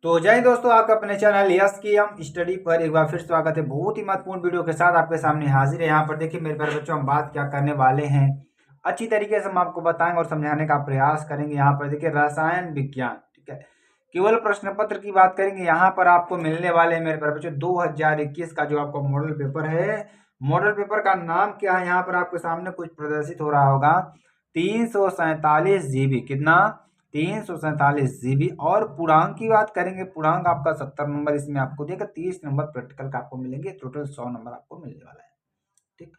तो जय दोस्तों, आपका अपने चैनल यस की हम स्टडी पर एक बार फिर स्वागत है। बहुत ही महत्वपूर्ण वीडियो के साथ आपके सामने हाजिर है। यहाँ पर देखिए मेरे प्यारे बच्चों, हम बात क्या करने वाले हैं, अच्छी तरीके से हम आपको बताएंगे और समझाने का प्रयास करेंगे। यहाँ पर देखिए रसायन विज्ञान, ठीक है, केवल प्रश्न पत्र की बात करेंगे। यहाँ पर आपको मिलने वाले हैं मेरे प्यारे बच्चों 2021 का जो आपका मॉडल पेपर है। मॉडल पेपर का नाम क्या है, यहाँ पर आपके सामने कुछ प्रदर्शित हो रहा होगा। 347 GB, कितना? 347 GB। और पूर्णांक की बात करेंगे, पूर्णांक आपका 70 नंबर इसमें आपको देगा। 30 नंबर प्रैक्टिकल का आपको मिलेंगे, टोटल 100 नंबर आपको मिलने वाला है। ठीक,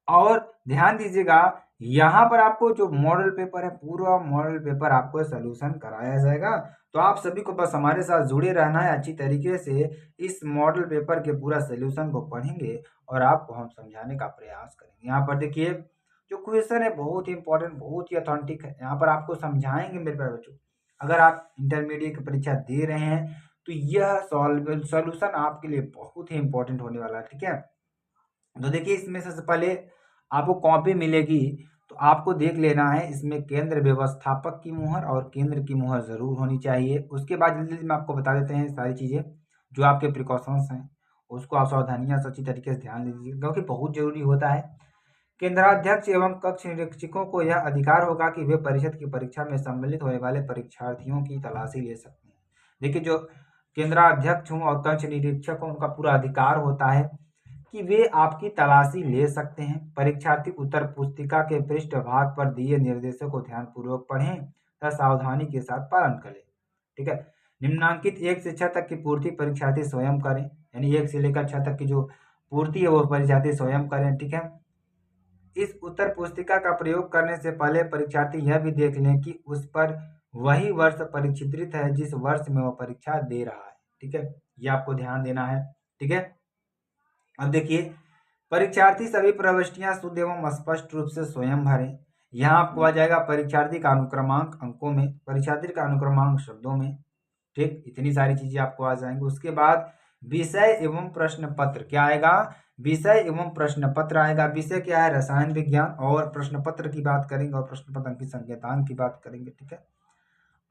और ध्यान दीजिएगा, यहाँ पर आपको जो मॉडल पेपर है, पूरा मॉडल पेपर आपको सोल्यूशन कराया जाएगा। तो आप सभी को बस हमारे साथ जुड़े रहना है, अच्छी तरीके से इस मॉडल पेपर के पूरा सोल्यूशन को पढ़ेंगे और आपको हम समझाने का प्रयास करेंगे। यहाँ पर देखिए जो क्वेश्चन है बहुत ही इंपॉर्टेंट, बहुत ही ऑथेंटिक है। यहाँ पर आपको समझाएंगे मेरे प्यारे बच्चों, अगर आप इंटरमीडिएट की परीक्षा दे रहे हैं तो यह सॉल्यूशन आपके लिए बहुत ही इंपॉर्टेंट होने वाला है। ठीक है, तो देखिए इसमें सबसे पहले आपको कॉपी मिलेगी, तो आपको देख लेना है इसमें केंद्र व्यवस्थापक की मुहर और केंद्र की मुहर जरूर होनी चाहिए। उसके बाद जल्दी जल्दी में आपको बता देते हैं सारी चीजें, जो आपके प्रिकॉशंस हैं उसको आप सावधानियां अच्छी तरीके से ध्यान दीजिए, क्योंकि बहुत जरूरी होता है। केंद्राध्यक्ष एवं कक्ष निरीक्षकों को यह अधिकार होगा कि वे परिषद की परीक्षा में सम्मिलित होने वाले परीक्षार्थियों की तलाशी ले सकते हैं। देखिए जो केंद्राध्यक्ष हों और कक्ष निरीक्षक हों, उनका पूरा अधिकार होता है कि वे आपकी तलाशी ले सकते हैं। परीक्षार्थी उत्तर पुस्तिका के पृष्ठ भाग पर दिए निर्देशों को ध्यानपूर्वक पढ़ें तथा सावधानी के साथ पालन करें। ठीक है, निम्नांकित 1 से 6 तक की पूर्ति परीक्षार्थी स्वयं करें, यानी 1 से लेकर 6 तक की जो पूर्ति है वो परीक्षार्थी स्वयं करें। ठीक है, इस उत्तर पुस्तिका का प्रयोग करने से पहले परीक्षार्थी यह भी देख लें कि उस पर वही वर्ष परिचित्रित है जिस वर्ष में वह परीक्षा दे रहा है। ठीक है, ये आपको ध्यान देना है। ठीक है, अब देखिए परीक्षार्थी सभी प्रविष्टियां शुद्ध एवं स्पष्ट रूप से स्वयं भरें। यहाँ आपको आ जाएगा परीक्षार्थी का अनुक्रमांक अंकों में, परीक्षार्थी का अनुक्रमांक शब्दों में। ठीक, इतनी सारी चीजें आपको आ जाएंगी। उसके बाद विषय एवं प्रश्न पत्र क्या आएगा, विषय एवं प्रश्न पत्र आएगा। विषय क्या है, रसायन विज्ञान, और प्रश्न पत्र की बात करेंगे और प्रश्न पत्र की संकेतांक की बात करेंगे। ठीक है,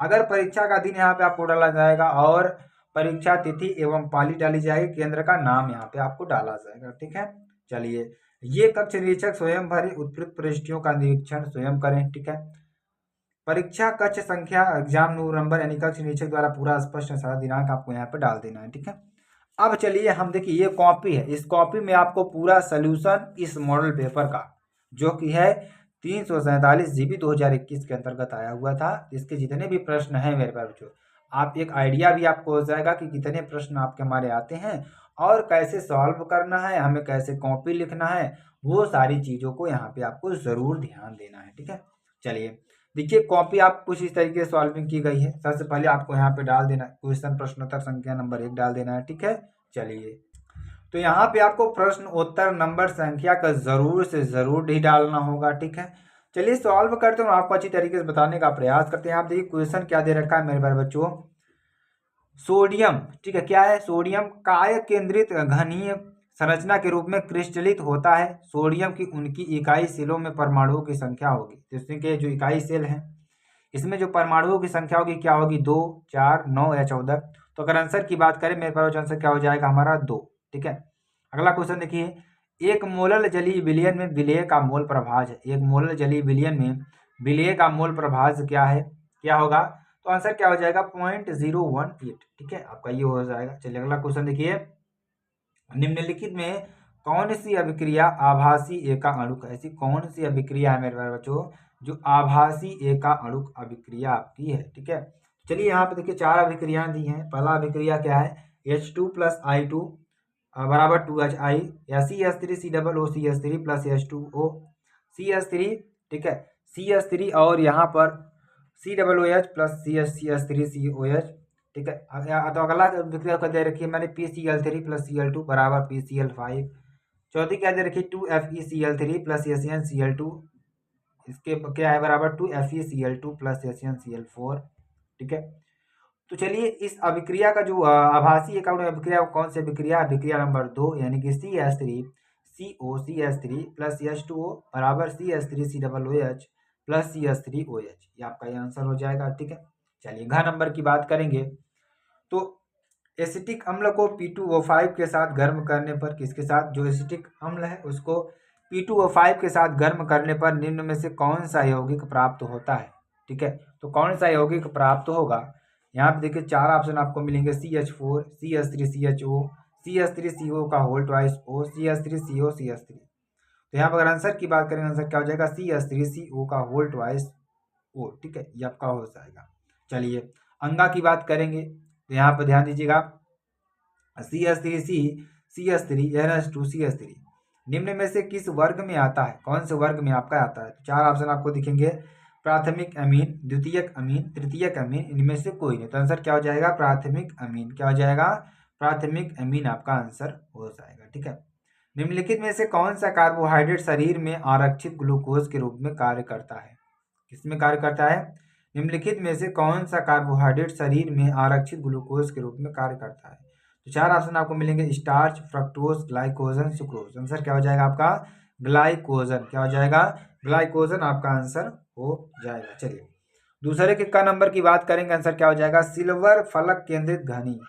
अगर परीक्षा का दिन यहाँ पे आपको डाला जाएगा और परीक्षा तिथि एवं पाली डाली जाएगी, केंद्र का नाम यहाँ पे आपको डाला जाएगा। ठीक है, चलिए ये कक्ष निरीक्षक स्वयं भरे, उत्पृक्त प्रविष्टियों का निरीक्षण स्वयं करें। ठीक है, परीक्षा कक्ष संख्या एग्जाम नंबर यानी कक्ष निरीक्षक द्वारा पूरा स्पष्ट सारा दिनांक आपको यहाँ पे डाल देना है। ठीक है, अब चलिए हम देखिए ये कॉपी है, इस कॉपी में आपको पूरा सोल्यूशन इस मॉडल पेपर का जो कि है 347 GB 2021 के अंतर्गत आया हुआ था। इसके जितने भी प्रश्न हैं मेरे पास बच्चों, आप एक आइडिया भी आपको हो जाएगा कि कितने प्रश्न आपके हमारे आते हैं और कैसे सॉल्व करना है, हमें कैसे कॉपी लिखना है, वो सारी चीज़ों को यहाँ पे आपको ज़रूर ध्यान देना है। ठीक है, चलिए देखिए कॉपी आप कुछ इस तरीके से सॉल्विंग की गई है। सबसे पहले आपको यहाँ पे डाल देना है क्वेश्चन प्रश्नोत्तर संख्या नंबर 1 डाल देना है। ठीक है, चलिए तो यहाँ पे आपको प्रश्न उत्तर नंबर संख्या का जरूर से जरूर ही डालना होगा। ठीक है, चलिए सॉल्व करते हैं, आपको अच्छी तरीके से बताने का प्रयास करते हैं। आप देखिए क्वेश्चन क्या दे रखा है मेरे प्यारे बच्चों, सोडियम, ठीक है, क्या है, सोडियम काय केंद्रित घनीय संरचना के रूप में क्रिस्टलित होता है। सोडियम की उनकी इकाई सेलों में परमाणुओं की संख्या होगी, तो इसमें के जो इकाई सेल है इसमें जो परमाणुओं की संख्या होगी क्या होगी, 2, 4, 9 या 14। तो अगर आंसर की बात करें मेरे पास आंसर क्या हो जाएगा हमारा 2। ठीक है, अगला क्वेश्चन देखिए, एक मोलल जलीय विलयन में विलेय का मोल प्रभाज है। एक मोलल जलीय विलयन में विलेय का मोल प्रभाज क्या है, क्या होगा, तो आंसर क्या हो जाएगा 0.018। ठीक है, आपका ये हो जाएगा। चलिए अगला क्वेश्चन देखिए, निम्नलिखित में कौन सी अभिक्रिया आभासी एका अणुक, ऐसी कौन सी अभिक्रिया है मेरे बच्चों जो आभासी एका अणुक अभिक्रिया आपकी है। ठीक है, चलिए यहाँ पे देखिए 4 अभिक्रियाएं दी हैं। पहला अभिक्रिया क्या है, H2 + I2 बराबर 2HI, या CH3COO प्लस H2O CH3। ठीक है, CH3 और यहाँ पर COOH प्लस CH3COH। ठीक है, तो अगला विक्रिया क्या दे रखी है मैंने, PCl3 + Cl2 बराबर PCl5। चौथी क्या दे रखी है, 2FeCl3 + SnCl2, इसके क्या है बराबर 2FeCl2 + SnCl4। ठीक है, तो चलिए इस अभिक्रिया का जो आभासी एकाउंट अभिक्रिया कौन सी अभिक्रिया, अभिक्रिया नंबर 2 यानी कि CH3COCH3 + H2O बराबर CH3COOH प्लस CH3OH, ये आपका ये आंसर हो जाएगा। ठीक है, चलिए घ नंबर की बात करेंगे तो एसिटिक अम्ल को P2O5 के साथ गर्म करने पर, किसके साथ, जो एसिटिक अम्ल है उसको P2O5 के साथ गर्म करने पर निम्न में से कौन सा यौगिक प्राप्त होता है। ठीक है, तो कौन सा यौगिक प्राप्त होगा, यहाँ पे देखिए 4 ऑप्शन आपको मिलेंगे, CH4, CH3CHO, CH3CO का whole twice O, CH3CO, CH3। तो यहाँ पर अगर आंसर की बात करें, आंसर क्या हो जाएगा, CH3CO का होल ट्वाइस O। ठीक है, ये आपका हो जाएगा। चलिए अंगा की बात करेंगे, तो यहाँ पर ध्यान दीजिएगा, CH3C, CH3, NH2, CH3 निम्न में से किस वर्ग में आता है, कौन से वर्ग में आपका आता है। 4 ऑप्शन आपको दिखेंगे, प्राथमिक अमीन, द्वितीयक अमीन, तृतीयक अमीन, इनमें से कोई नहीं। तो आंसर क्या हो जाएगा, प्राथमिक अमीन। क्या हो जाएगा, प्राथमिक अमीन आपका आंसर हो जाएगा। ठीक है, निम्नलिखित में से कौन सा कार्बोहाइड्रेट शरीर में आरक्षित ग्लूकोज के रूप में कार्य करता है, किसमें कार्य करता है, निम्नलिखित में से कौन सा कार्बोहाइड्रेट शरीर में आरक्षित ग्लूकोज के रूप में कार्य करता है। तो 4 ऑप्शन आपको मिलेंगे, starch, fructose, glycogen, sucrose. Answer क्या हो जाएगा आपका, ग्लाइकोजन। क्या हो जाएगा, ग्लाइकोजन आपका आंसर हो जाएगा। चलिए दूसरे के का नंबर की बात करेंगे, आंसर क्या हो जाएगा, सिल्वर फलक केंद्रित घनी।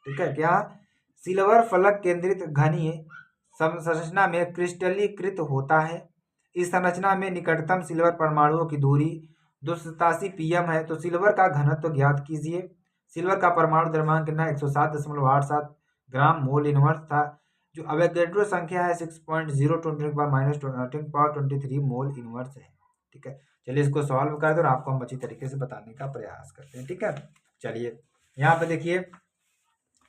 ठीक है, क्या, सिल्वर फलक केंद्रित घनी संरचना में क्रिस्टलीकृत होता है। इस संरचना में निकटतम सिल्वर परमाणुओं की दूरी 287 pm है। तो सिल्वर का घनत्व ज्ञात कीजिए। सिल्वर का परमाणु द्रव्यमान कितना है, 107.87 ग्राम मोल इनवर्स था। जो अवोगैड्रो संख्या है 6.010⁻10⁻23 मोल इनवर्स है। ठीक है, चलिए इसको सॉल्व कर दो और आपको हम अच्छी तरीके से बताने का प्रयास करते हैं। ठीक है, चलिए यहाँ पे देखिए,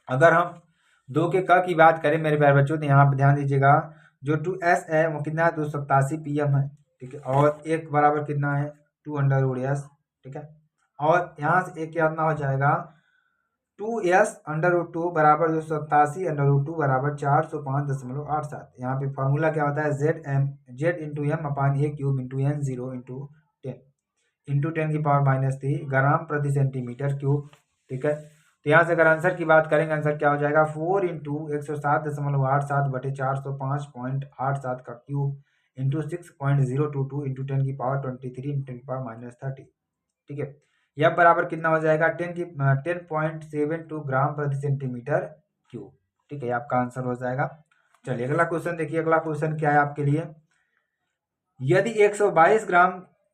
अगर हम 2 के क की बात करें मेरे प्यारे बच्चों, तो यहाँ पे ध्यान दीजिएगा, जो 2s है वो कितना है, 287 pm है। ठीक है, और एक बराबर कितना है, 2√s। ठीक है, और यहाँ से एक कितना हो जाएगा, 2s√2 बराबर 287√2 बराबर 405.87। यहाँ पे फॉर्मूला क्या होता है, Z/m/a³ × 10 ग्राम प्रति सेंटीमीटर क्यूब। ठीक है, तो यहाँ से अगर आंसर की बात करेंगे, आंसर क्या हो जाएगा, 4 × 107.87/405.87 का क्यूब इंटू 6.022 × 10⁻23 × 10⁻30। ठीक है, यह बराबर कितना हो जाएगा, 10.72 ग्राम प्रति सेंटीमीटर क्यूब। ठीक है, आपका आंसर हो जाएगा। चलिए अगला क्वेश्चन देखिए, अगला क्वेश्चन क्या है आपके लिए, यदि 122 ग्राम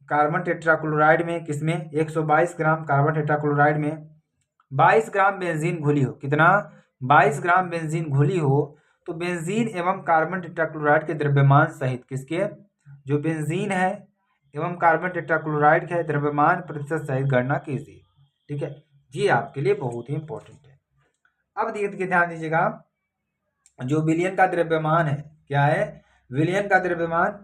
कार्बन टेट्राक्लोराइड में, किसमें, 122 ग्राम कार्बन टेट्राक्लोराइड में 22 ग्राम बेंजीन घुली हो, कितना, 22 ग्राम बेंजीन घुली हो, तो बेंजीन एवं कार्बन टेट्राक्लोराइड के द्रव्यमान सहित, किसके, जो बेंजीन है एवं कार्बन टेट्राक्लोराइड के द्रव्यमान प्रतिशत सहित गणना कीजिए। ठीक है, ये आपके लिए बहुत ही इंपॉर्टेंट है। अब देखिए ध्यान दीजिएगा, जो विलयन का द्रव्यमान है, क्या है, विलयन का द्रव्यमान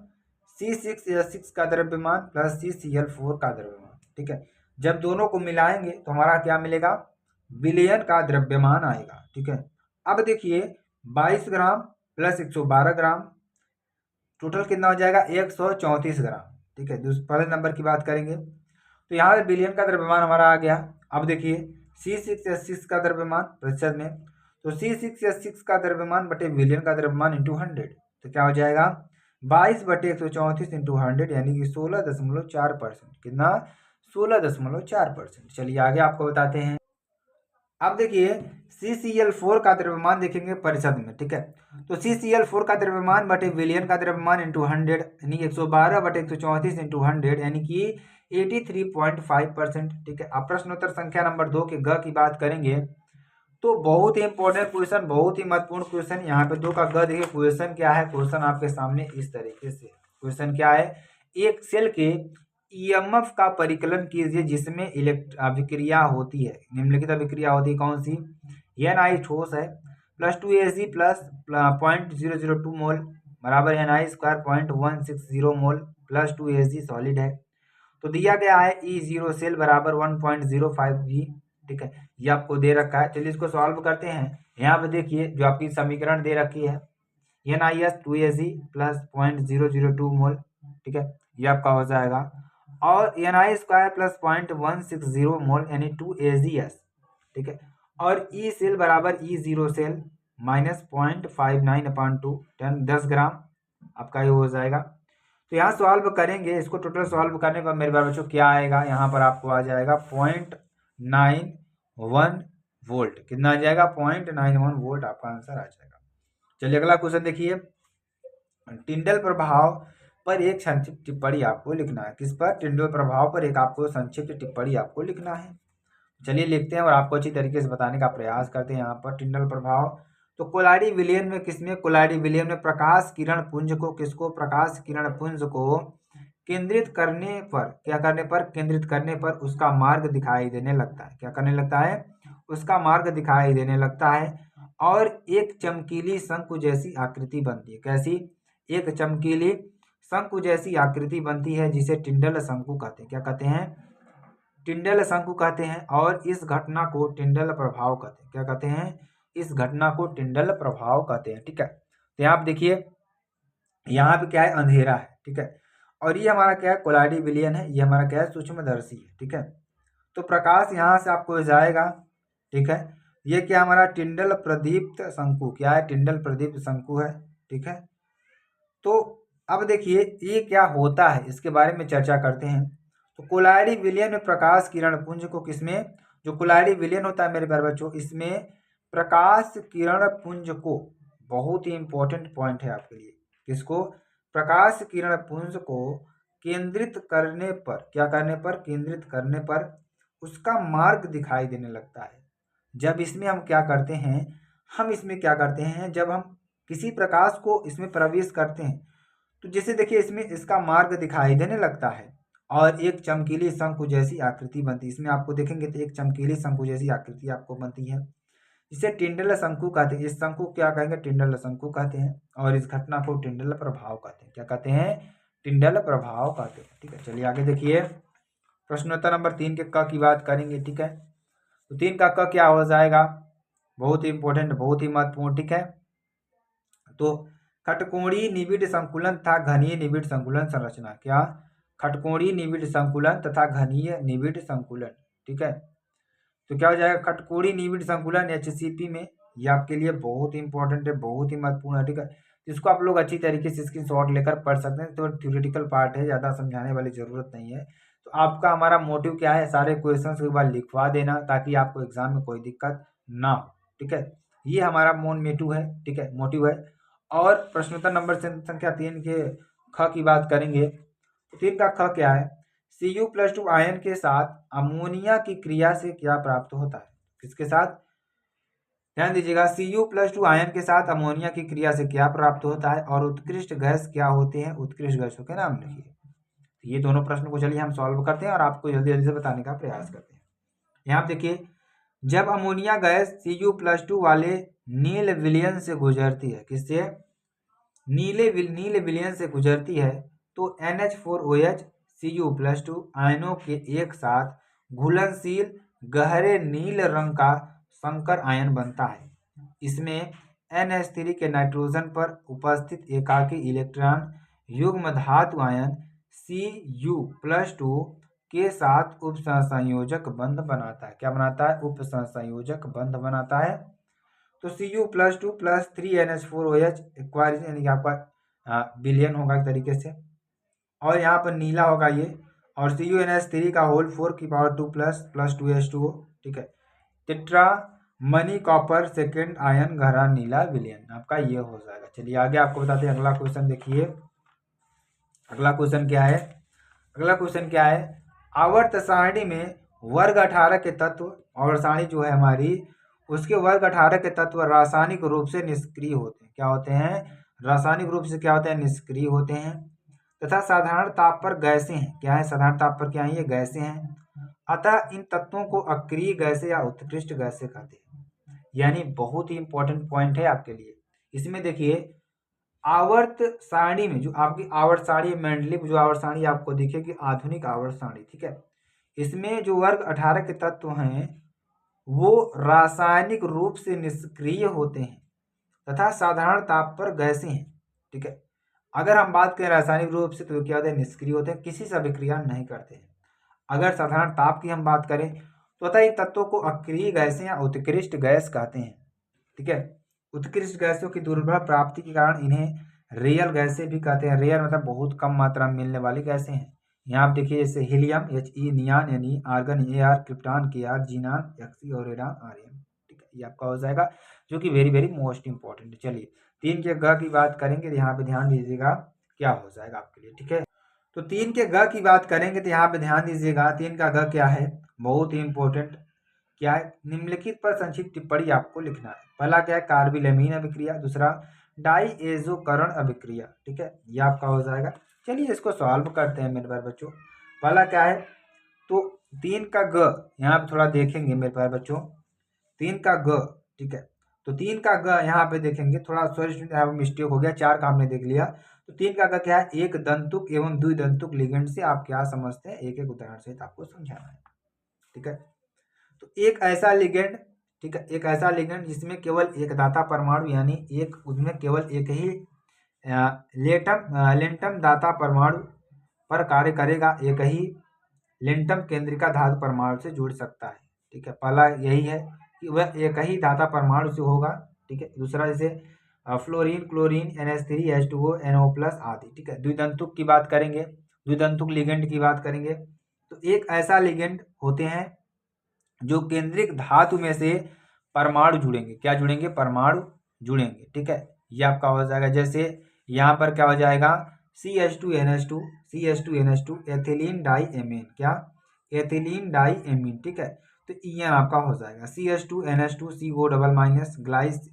C6H6 का द्रव्यमान प्लस CCl4 का द्रव्यमान। ठीक है, जब दोनों को मिलाएंगे तो हमारा क्या मिलेगा, विलयन का द्रव्यमान आएगा। ठीक है, अब देखिए 22 ग्राम प्लस 112 ग्राम, टोटल कितना हो जाएगा, 134 ग्राम। ठीक है, पहले नंबर की बात करेंगे, तो यहाँ पे विलयन का द्रव्यमान हमारा आ गया। अब देखिए C6H6 का द्रव्यमान प्रतिशत में, तो C6H6 का द्रव्यमान बटे विलयन का द्रव्यमान इंटू 100, तो क्या हो जाएगा, 22/134 इंटू 100 यानी कि 16.4%। कितना, 16.4%। चलिए आगे आपको बताते हैं। अब देखिए CCl4 का द्रव्यमान देखेंगे परिषद में। ठीक है, तो CCl4 का द्रव्यमान बटे विलयन का द्रव्यमान इंटू 100 यानी 112/134 इंटू 100 यानी कि 83.5%। ठीक है, अब प्रश्नोत्तर संख्या नंबर 2 के ग की बात करेंगे, तो बहुत ही इंपॉर्टेंट क्वेश्चन, बहुत ही महत्वपूर्ण क्वेश्चन। यहाँ पे 2 का ग देखिए, क्वेश्चन क्या है, क्वेश्चन आपके सामने इस तरीके से, क्वेश्चन क्या है, एक सेल के EMF का परिकलन कीजिए जिसमें अभिक्रिया होती है, निम्नलिखित अभिक्रिया होती है कौन सी, Na ठोस है प्लस 2Ag प्लस 0.002 मोल बराबर Na² 0.160 मोल प्लस 2Ag सॉलिड है। तो दिया गया है E0 सेल बराबर 1.05 V। ठीक है, ये आपको दे रखा है। चलिए इसको सॉल्व करते हैं। यहाँ पे देखिए जो आपकी समीकरण दे रखी है, NiS 2Ag प्लस 0.002 मोल। ठीक है, ये आपका हो जाएगा, और Na² प्लस 0.160 मोल यानी 2Ags। ठीक है, और E सेल बराबर E0 सेल माइनस 0.59/2 10 ग्राम आपका ये हो जाएगा। तो यहाँ सॉल्व करेंगे, इसको टोटल सॉल्व करने पर मेरे बार बच्चों क्या आएगा, यहाँ पर आपको आ जाएगा 0.91 वोल्ट। कितना आ जाएगा? 0.91 वोल्ट आपका आंसर आ जाएगा। चलिए अगला क्वेश्चन देखिए। टिंडल प्रभाव पर एक संक्षिप्त टिप्पणी आपको लिखना है। किस पर? टिंडल प्रभाव पर एक आपको संक्षिप्त टिप्पणी आपको लिखना है। चलिए लिखते हैं और आपको अच्छी तरीके से बताने का प्रयास करते हैं। यहाँ पर टिंडल प्रभाव, तो कोलाडी विलयन में किसमें? कोलाडी विलयन में प्रकाश किरण पुंज को, किसको? प्रकाश किरण पुंज को केंद्रित करने पर, क्या करने पर? केंद्रित करने पर उसका मार्ग दिखाई देने लगता है। क्या करने लगता है? उसका मार्ग दिखाई देने लगता है और एक चमकीली शंकु जैसी आकृति बनती है। कैसी? एक चमकीली शंकु जैसी आकृति बनती है जिसे टिंडल शंकु कहते हैं। क्या कहते हैं? टिंडल शंकु कहते हैं। और इस घटना को टिंडल प्रभाव कहते हैं। क्या कहते हैं? इस घटना को टिंडल प्रभाव कहते हैं। ठीक है, तो यहाँ आप देखिए, यहाँ पे क्या है? अंधेरा है। ठीक है, और ये हमारा क्या है? कोलाडी विलयन है। ये हमारा क्या है? सूक्ष्मदर्शी है। ठीक है, तो प्रकाश यहाँ से आपको जाएगा। ठीक है, ये क्या हमारा? टिंडल प्रदीप्त शंकु। क्या है? टिंडल प्रदीप्त शंकु है। ठीक है, तो अब देखिए ये क्या होता है, इसके बारे में चर्चा करते हैं। तो कोलाडी विलयन में प्रकाश किरण पुंज को किसमें? जो कोलाडी विलयन होता है मेरे प्यारे बच्चों, इसमें प्रकाश किरण पुंज को, बहुत ही इंपॉर्टेंट पॉइंट है आपके लिए, किसको? प्रकाश किरण पुंज को केंद्रित करने पर, क्या करने पर? केंद्रित करने पर उसका मार्ग दिखाई देने लगता है। जब इसमें हम क्या करते हैं, हम इसमें क्या करते हैं, जब हम किसी प्रकाश को इसमें प्रवेश करते हैं तो जैसे देखिए इसमें इसका मार्ग दिखाई देने लगता है और एक चमकीली शंकु जैसी आकृति बनती है। इसमें आपको देखेंगे तो एक चमकीली शंकु जैसी आकृति आपको बनती है, इसे टिंडल शंकु कहते हैं। इस शंकु क्या कहेंगे? टिंडल शंकु कहते हैं। और इस घटना को टिंडल प्रभाव कहते हैं। क्या कहते हैं? टिंडल प्रभाव कहते हैं। ठीक है, चलिए आगे देखिए। प्रश्नोत्तर नंबर 3 के क की बात करेंगे। ठीक है, तो 3 का क क्या हो जाएगा? बहुत ही इंपॉर्टेंट, बहुत ही महत्वपूर्ण। ठीक है, तो खटकोणीय निबिड़ संकुलन तथा घनीय निबिड़ संकुलन संरचना। क्या? खटकोणीय निबिड़ संकुलन तथा घनीय निबिड़ संकुलन। ठीक है, तो क्या हो जाएगा? खटकोणीय निबिड़ संकुलन HCP में, ये आपके लिए बहुत ही इंपॉर्टेंट है, बहुत ही महत्वपूर्ण है। ठीक है, इसको आप लोग अच्छी तरीके से स्क्रीनशॉट लेकर पढ़ सकते हैं। तो थ्योरेटिकल पार्ट है, ज़्यादा समझाने वाली जरूरत नहीं है। तो आपका हमारा मोटिव क्या है? सारे क्वेश्चंस एक बार लिखवा देना ताकि आपको एग्जाम में कोई दिक्कत ना हो। ठीक है, ये हमारा मोटिव है। ठीक है, मोटिव है। और प्रश्नोत्तर नंबर संख्या 3 के ख की बात करेंगे। तो 3 का ख क्या है? Cu+2 आयन के साथ अमोनिया की क्रिया से क्या प्राप्त होता है? किसके साथ? ध्यान दीजिएगा, Cu+2 आयन के साथ अमोनिया की क्रिया से क्या प्राप्त होता है और उत्कृष्ट गैस क्या होते हैं? उत्कृष्ट गैसों के नाम लिखिए। ये दोनों प्रश्न को चलिए हम सॉल्व करते हैं और आपको जल्दी जल्दी से बताने का प्रयास करते हैं। यहाँ देखिए, जब अमोनिया गैस Cu+2 वाले नील विलयन से गुजरती है, किससे? नील विलयन से गुजरती है तो NH4OH Cu+2 आयनों के एक साथ घुलनशील गहरे नील रंग का संकर आयन बनता है। इसमें NH3 के नाइट्रोजन पर उपस्थित एकाकी इलेक्ट्रॉन युग्म धातु आयन Cu+2 के साथ उपसंयोजक बंध बनाता है। क्या बनाता है? उपसंयोजक बंध बनाता है। तो Cu+2 प्लस 3NH4OH इक्वालिटी यानी कि आपका विलयन होगा एक तरीके से, और यहाँ पर नीला होगा ये, और CuNH3 का होल 4 की पावर 2 प्लस 2H2O। ठीक है, tetra money copper second ion गहरा नीला विलयन आपका ये हो जाएगा। चलिए आगे आपको बताते हैं। अगला क्वेश्चन देखिए, अगला क्वेश्चन क्या है? अगला क्वेश्चन क्या है? आवर्त सारणी में वर्ग 18 के तत्व, आवर्त सारणी जो है हमारी, उसके वर्ग 18 के तत्व रासायनिक रूप से निष्क्रिय होते हैं। क्या होते हैं? रासायनिक रूप से क्या होते हैं? निष्क्रिय होते हैं तथा साधारण ताप पर गैसें हैं। क्या है? साधारण ताप पर क्या है? ये गैसें हैं। अतः इन तत्वों को अक्रिय गैसें या उत्कृष्ट गैसें कहते हैं। यानी बहुत ही इंपॉर्टेंट पॉइंट है आपके लिए। इसमें देखिए, आवर्त सारणी में जो आपकी आवर्त सारणी मेंडलीव जो आवर्त सारणी आपको दिखेगी, आधुनिक आवर्त सारणी। ठीक है, इसमें जो वर्ग 18 के तत्व हैं वो रासायनिक रूप से निष्क्रिय होते हैं तथा साधारण ताप पर गैसें हैं। ठीक है, अगर हम बात करें रासायनिक रूप से तो क्या होते हैं? निष्क्रिय होते हैं, किसी से अभिक्रिया नहीं करते हैं। अगर साधारण ताप की हम बात करें तो अतः इन तत्वों को अक्रिय गैसें या उत्कृष्ट गैस कहते हैं। ठीक है, उत्कृष्ट गैसों की दुर्लभ प्राप्ति के कारण इन्हें रेयल गैसें भी कहते हैं। रेयर मतलब बहुत कम मात्रा में मिलने वाली गैसें हैं। यहाँ आप देखिए, जैसे हीलियम He, नियान यानी argon Ar, krypton Kr, xenon Xc और रेडान Rn। ये आपका हो जाएगा, जो कि वेरी वेरी मोस्ट इंपॉर्टेंट है। चलिए 3 के ग की बात करेंगे तो यहाँ पे ध्यान दीजिएगा क्या हो जाएगा आपके लिए, ठीक है। तो 3 के ग की बात करेंगे तो यहाँ पे ध्यान दीजिएगा 3 का ग क्या है, बहुत ही इंपॉर्टेंट क्या है, निम्नलिखित पर संक्षिप्त टिप्पणी आपको लिखना है। पहला क्या है, कार्बिलैमीन अभिक्रिया, दूसरा डाइएजोकरण अभिक्रिया, ठीक है, ये आपका हो जाएगा। चलिए इसको सॉल्व करते हैं मेरे प्यारे बच्चों। पहला क्या है, तो 3 का ग यहाँ पे थोड़ा देखेंगे मेरे प्यारे बच्चों, 3 का ग, ठीक है। तो 3 का ग यहाँ पे देखेंगे, थोड़ा सॉरी स्टूडेंट मिस्टेक हो गया, 4 का हमने देख लिया। तो 3 का ग क्या है, एक दंतुक एवं द्विदंतुक लिगेंड से आप क्या समझते हैं, एक एक उदाहरण सहित आपको समझाना है, ठीक है। तो एक ऐसा लिगेंड, ठीक है, एक ऐसा लिगेंड जिसमें केवल एक दाता परमाणु यानी एक उसमें केवल एक ही लेंटम दाता परमाणु पर कार्य करेगा, एक ही लेंटम केंद्रिका धातु परमाणु से जुड़ सकता है, ठीक है। पहला यही है कि वह एक ही दाता परमाणु से होगा, ठीक है। दूसरा जैसे fluorine, chlorine, NH3, H2O, NO+ आदि, ठीक है। द्विदंतुक की बात करेंगे, द्विदंतुक लिगेंड की बात करेंगे तो एक ऐसा लिगेंड होते हैं जो केंद्रिक धातु में से परमाणु जुड़ेंगे, क्या जुड़ेंगे, परमाणु जुड़ेंगे, ठीक है। ये आपका हो जाएगा, जैसे यहाँ पर क्या हो जाएगा, CH2NH2, CH2NH2, एथिलीन डाइएमीन, क्या, एथिलीन डाइएमीन, ठीक है। तो EN आपका हो जाएगा CH2NH2 CO�double-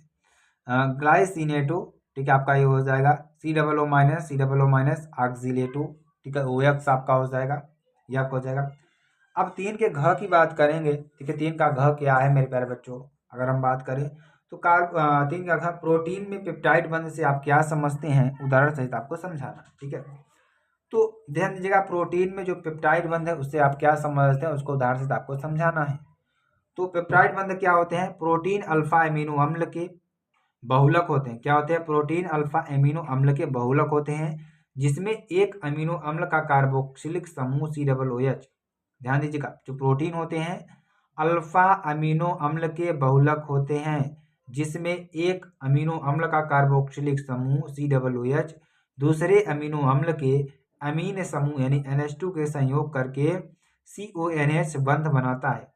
ग्लाइसिनेटो, ठीक है, आपका ये हो जाएगा C+O- ऑक्सिलेटो, ठीक है, OX आपका हो जाएगा, ये आपका हो जाएगा। अब 3 के घ की बात करेंगे, ठीक है। 3 का घ क्या है मेरे प्यारे बच्चों, अगर हम बात करें तो 3 का घ प्रोटीन में पेप्टाइड बंध से आप क्या समझते हैं, उदाहरण सहित आपको समझाना, ठीक है। तो ध्यान दीजिएगा, प्रोटीन में जो पेप्टाइड बंध है उससे आप क्या समझते हैं, उसको उदाहरण सहित आपको समझाना है। तो पेप्टाइड बंध क्या होते हैं, प्रोटीन अल्फा एमिनो अम्ल के बहुलक होते हैं, क्या होते हैं, प्रोटीन अल्फा एमिनो अम्ल के बहुलक होते हैं, जिसमें एक अमीनो अम्ल का कार्बोक्सिलिक समूह COOH, ध्यान दीजिएगा, जो प्रोटीन होते हैं अल्फा अमीनो अम्ल के बहुलक होते हैं, जिसमें एक अमीनो अम्ल का कार्बोक्सिलिक समूह COOH दूसरे अमीनो अम्ल के अमीन समूह यानी NH2 के संयोग करके CONH बंध बनाता है।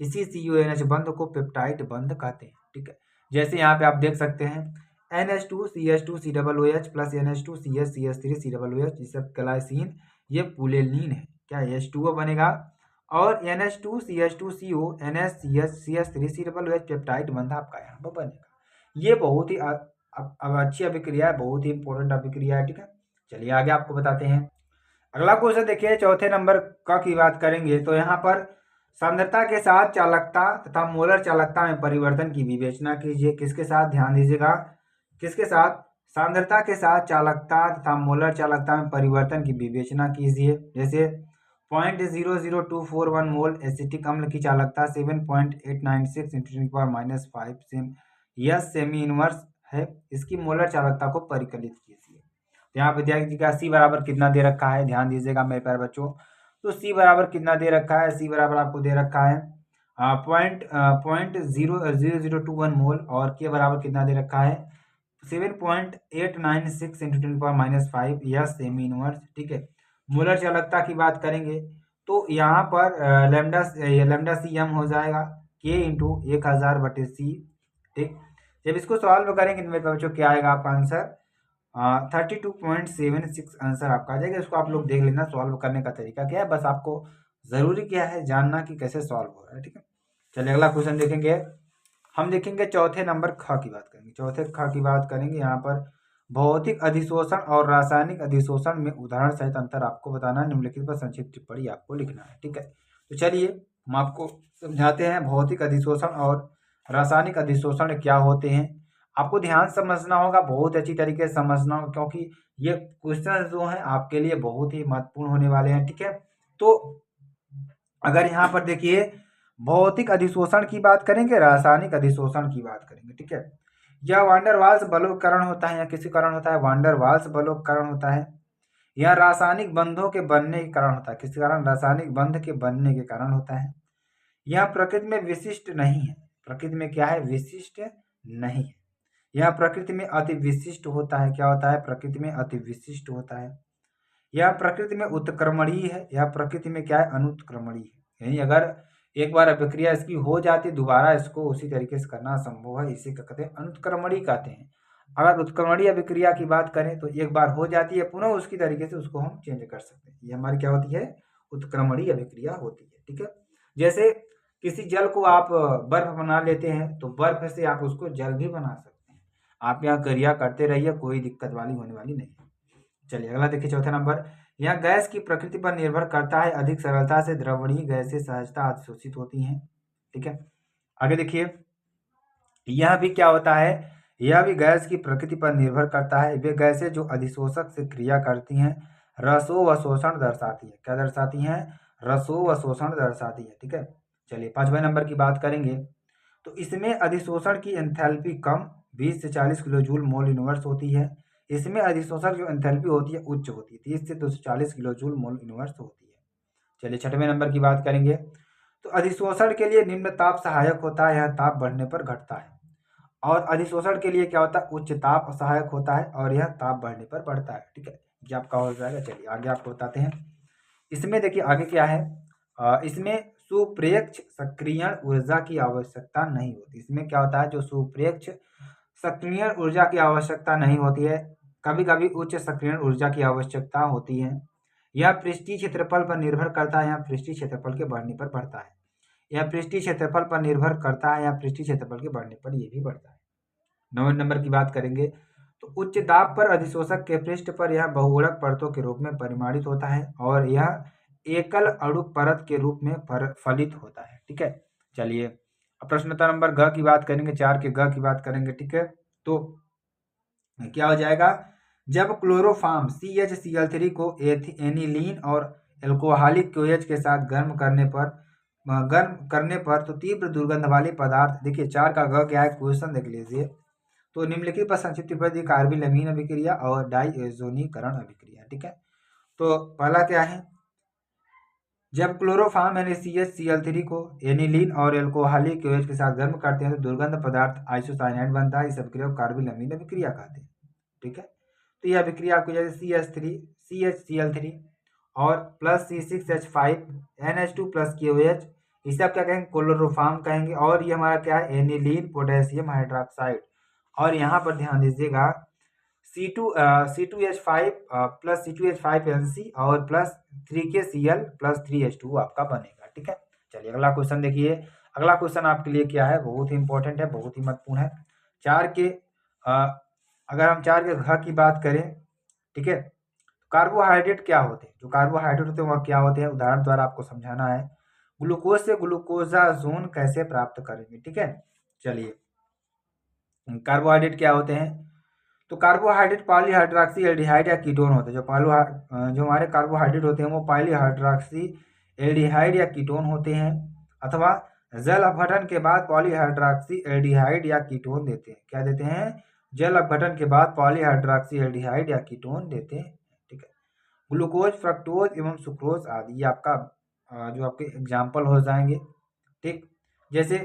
इसी CONH बंध को पेप्टाइड बंध कहते हैं, ठीक है। जैसे यहाँ पे आप देख सकते हैं NH2 CH2 COOH plus NH2 CH CH3 COOH, जिसे ग्लाइसिन, ये पुलेनिन है, क्या H2O बनेगा, और NH2 CH2 CO NH CH CH3 COOH peptide बंध आपका यहाँ पर बनेगा। ये बहुत ही अच्छी अभिक्रिया है, बहुत ही इंपॉर्टेंट अभिक्रिया है, ठीक है। चलिए आगे आपको बताते हैं। अगला क्वेश्चन देखिए, चौथे नंबर का की बात करेंगे तो यहाँ पर सांद्रता के साथ चालकता तथा मोलर चालकता में परिवर्तन की विवेचना कीजिए। किसके साथ, ध्यान दीजिएगा, किसके साथ, सांद्रता के साथ चालकता तथा मोलर चालकता में परिवर्तन की विवेचना कीजिए। जैसे 0.00241 मोल एसिटिक अम्ल की चालकता 7.896 × 10⁻⁵ सेम, यह सेमी इनवर्स है, इसकी मोलर चालकता को परिकलित कीजिए। यहाँ पे देखिएगा C बराबर कितना दे रखा है, ध्यान दीजिएगा मेरे प्यारे बच्चों। तो C बराबर कितना दे रखा है, C बराबर आपको दे रखा है 0.0021 मोल, और K बराबर कितना दे रखा है 7.896 × 10⁻⁵, यह सेमी इनवर्स, ठीक है। मोलर चालकता की बात करेंगे तो यहाँ पर लैम्डा CM हो जाएगा K × 1000/C, ठीक। जब इसको सॉल्व करेंगे तो मेरे बच्चों क्या आएगा आपका आंसर 32.76 आंसर आपका आ जाएगा। इसको आप लोग देख लेना, सॉल्व करने का तरीका क्या है, बस आपको जरूरी क्या है जानना कि कैसे सॉल्व हो रहा है, ठीक है। चलिए अगला क्वेश्चन देखेंगे, हम देखेंगे चौथे नंबर ख की बात करेंगे। चौथे ख की बात करेंगे, यहाँ पर भौतिक अधिशोषण और रासायनिक अधिशोषण में उदाहरण सहित अंतर आपको बताना है, निम्नलिखित पर संक्षिप्त टिप्पणी आपको लिखना है, ठीक है। तो चलिए हम आपको समझाते हैं भौतिक अधिशोषण और रासायनिक अधिशोषण क्या होते हैं। आपको ध्यान समझना होगा, बहुत अच्छी तरीके से समझना होगा, क्योंकि ये क्वेश्चन जो हैं आपके लिए बहुत ही महत्वपूर्ण होने वाले हैं, ठीक है। तो अगर यहाँ पर देखिए भौतिक अधिशोषण की बात करेंगे, रासायनिक अधिशोषण की बात करेंगे, ठीक है। यह वांडर वाल्स बलों के कारण होता है, या किसी कारण होता है, वांडर वाल्स बलों के कारण होता है। यह रासायनिक बंधों के बनने के कारण होता है, किसी कारण, रासायनिक बंध के बनने के कारण होता है। यह प्रकृति में विशिष्ट नहीं है, प्रकृति में क्या है, विशिष्ट नहीं है। यह प्रकृति में अति विशिष्ट होता है, क्या होता है, प्रकृति में अति विशिष्ट होता है। यह प्रकृति में उत्क्रमणीय है, यह प्रकृति में क्या है, अनुत्क्रमणीय है। यानी अगर एक बार अभिक्रिया इसकी हो जाती, दोबारा इसको उसी तरीके से करना संभव है, इसी का कहते हैं अनुत्क्रमणी कहते हैं। अगर उत्क्रमणीय अभिक्रिया की बात करें तो एक बार हो जाती है, पुनः उसकी तरीके से उसको हम चेंज कर सकते हैं, ये हमारी क्या होती है, उत्क्रमणीय अभिक्रिया होती है। ठीक है, जैसे किसी जल को आप बर्फ बना लेते हैं तो बर्फ से आप उसको जल भी बना सकते हैं। आप यहाँ क्रिया करते रहिए, कोई दिक्कत वाली होने वाली नहीं है। चलिए अगला देखिए, चौथा नंबर, यहाँ गैस की प्रकृति पर निर्भर करता है, अधिक सरलता से द्रवणीय गैसें सहजता अधिशोषित होती हैं। ठीक है, आगे देखिए, यह भी क्या होता है, यह भी गैस की प्रकृति पर निर्भर करता है। वे गैसें जो अधिशोषक से क्रिया करती हैं रसो व शोषण दर्शाती है। क्या दर्शाती हैं, रसो व शोषण दर्शाती है। ठीक है, चलिए 5वें नंबर की बात करेंगे तो इसमें अधिशोषण की एंथैल्पी कम 20 से 40 किलो जूल मोल इनवर्स होती है। इसमें अधिशोषण जो एंथैल्पी होती है उच्च होती है, 30 से 240 किलो जूल मोल इनवर्स होती है। चलिए 6वें नंबर की बात करेंगे तो अधिशोषण के लिए निम्न ताप सहायक होता है, यह ताप बढ़ने पर घटता है। और अधिशोषण के लिए क्या होता है, उच्च ताप सहायक होता है और यह ताप बढ़ने पर बढ़ता है। ठीक है, ये आपका हो जाएगा। चलिए आगे आपको बताते हैं, इसमें देखिए आगे क्या है, इसमें सुप्रेक्ष सक्रियण ऊर्जा की आवश्यकता नहीं होती। इसमें क्या होता है, जो सुप्रेक्ष सक्रियण ऊर्जा की आवश्यकता नहीं होती है, कभी कभी उच्च सक्रियण ऊर्जा की आवश्यकता होती है। यह पृष्ठीय क्षेत्रफल पर निर्भर करता है, यह पृष्ठीय क्षेत्रफल के बढ़ने पर बढ़ता है। यह पृष्ठीय क्षेत्रफल पर निर्भर करता है, या पृष्ठीय क्षेत्रफल के बढ़ने पर ये भी बढ़ता है। 9वें नंबर की बात करेंगे तो उच्च दाब पर अधिशोषक के पृष्ठ पर यह बहुगुणक परतों के रूप में परिमाणित होता है और यह एकल अणुक परत के रूप में फलित होता है। ठीक है, चलिए अब प्रश्नोत्तर नंबर ग की बात करेंगे, 4 के ग की बात करेंगे। ठीक है, तो क्या हो जाएगा, जब क्लोरोफॉर्म CHCl3 को एनिलीन और एल्कोहलिक क्योएच के साथ गर्म करने पर तो तीव्र दुर्गंध वाले पदार्थ, देखिए 4 का ग क्या है, क्वेश्चन देख लीजिए। तो निम्नलिखित पर संक्षिप्त टिप्पणी, कार्बिलमीन अभिक्रिया और डाइएजोनीकरण अभिक्रिया। ठीक है, तो पहला क्या है, जब क्लोरोफॉर्म यानी CHCl3 को एनिलीन और एल्कोहलिक क्योएच के साथ गर्म करते हैं तो दुर्गंध पदार्थ आइसोसाइनाइड बनता है। इस अभिक्रिया को कार्बिलमीन अभिक्रिया कहते हैं। ठीक है, तो यह अभिक्रिया आपकी जैसे CHCl3 और plus C6H5 NH2 plus KOH, इसे आप क्या कहेंगे, क्लोरोफॉर्म कहेंगे। और ये हमारा क्या है, एनिलीन पोटेशियम हाइड्रोक्साइड। और यहाँ पर ध्यान दीजिएगा C2H5 प्लस C2H5NC और प्लस 3KCl प्लस 3H2 आपका बनेगा। ठीक है, चलिए अगला क्वेश्चन देखिए। अगला क्वेश्चन आपके लिए क्या है, बहुत ही इंपॉर्टेंट है, बहुत ही महत्वपूर्ण है। अगर हम 4 के घ की बात करें, ठीक है, कार्बोहाइड्रेट क्या होते हैं, जो कार्बोहाइड्रेट होते हैं वह क्या होते हैं, उदाहरण द्वारा आपको समझाना है। ग्लूकोज से ग्लूकोजाजोन कैसे प्राप्त करेंगे। ठीक है, चलिए कार्बोहाइड्रेट क्या होते हैं, तो कार्बोहाइड्रेट पॉलीहाइड्रोक्सी एल्डिहाइड या कीटोन होते हैं। जो हमारे कार्बोहाइड्रेट होते हैं वो पॉलीहाइड्रोक्सी एल्डिहाइड या कीटोन होते हैं, अथवा जल अपघटन के बाद पॉलीहाइड्रोक्सी एल्डिहाइड या कीटोन देते हैं। क्या देते हैं, जल अपघटन के बाद पॉलीहाइड्रोक्सी एल्डिहाइड या कीटोन देते हैं। ठीक है, ग्लूकोज, फ्रक्टोज एवं सुक्रोज आदि, ये आपका जो आपके एग्जाम्पल हो जाएंगे। ठीक, जैसे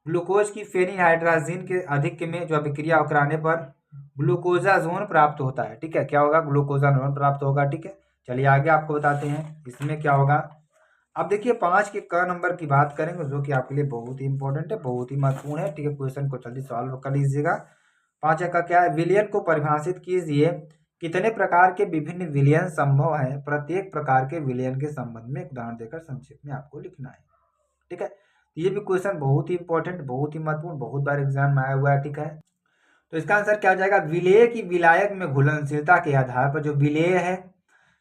ग्लूकोज की फेनिहाइड्राजीन के अधिक में जो अभिक्रिया कराने पर ग्लूकोजाजोन प्राप्त होता है। ठीक है, क्या होगा, ग्लूकोजाजोन प्राप्त होगा। ठीक है, चलिए आगे आपको बताते हैं इसमें क्या होगा। अब देखिए 5 के क नंबर की बात करेंगे, जो कि आपके लिए बहुत ही इंपॉर्टेंट है, बहुत ही महत्वपूर्ण है। ठीक है, क्वेश्चन को जल्दी सॉल्व कर लीजिएगा। 5 का क्या है, विलयन को परिभाषित कीजिए। कितने प्रकार के विभिन्न विलयन संभव है, प्रत्येक प्रकार के विलयन के संबंध में एक उदाहरण देकर संक्षिप्त में आपको लिखना है। ठीक है, ये भी क्वेश्चन बहुत ही इंपॉर्टेंट, बहुत ही महत्वपूर्ण, बहुत बार एग्जाम में आया हुआ है। ठीक है, तो इसका आंसर क्या हो जाएगा, विलेय की विलायक में घुलनशीलता के आधार पर, जो विलेय है,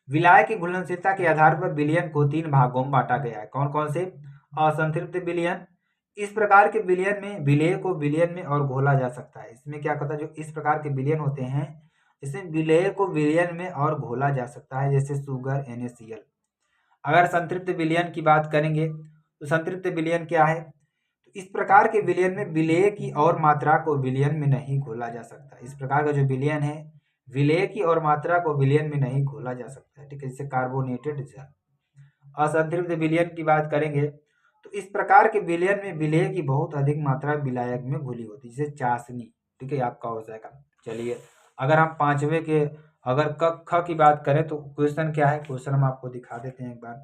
विलाय की घुलनशीलता के आधार पर विलयन को 3 भागों में बांटा गया है। कौन कौन से, असंतृप्त विलयन, इस प्रकार के विलयन में विलेय को विलयन में और घोला जा सकता है। इसमें क्या होता है, जो इस प्रकार के विलयन होते हैं इसमें विलेय को विलयन में और घोला जा सकता है, जैसे शुगर NaCl। अगर संतृप्त विलयन की बात करेंगे तो संतृप्त विलयन क्या है, तो इस प्रकार के विलयन में विलेय की और मात्रा को विलयन में नहीं घोला जा सकता। इस प्रकार का जो विलयन है, विलेय की और मात्रा को विलयन में नहीं घोला जा सकता है। ठीक है, जैसे कार्बोनेटेड जल। असंतृप्त विलयन की बात करेंगे तो इस प्रकार के विलयन में विलेय की बहुत अधिक मात्रा विलायक में घुली होती है, जैसे चाशनी। ठीक है, आपका हो जाएगा। चलिए अगर हम 5वें के अगर ख की बात करें तो क्वेश्चन क्या है, क्वेश्चन हम आपको दिखा देते हैं एक बार।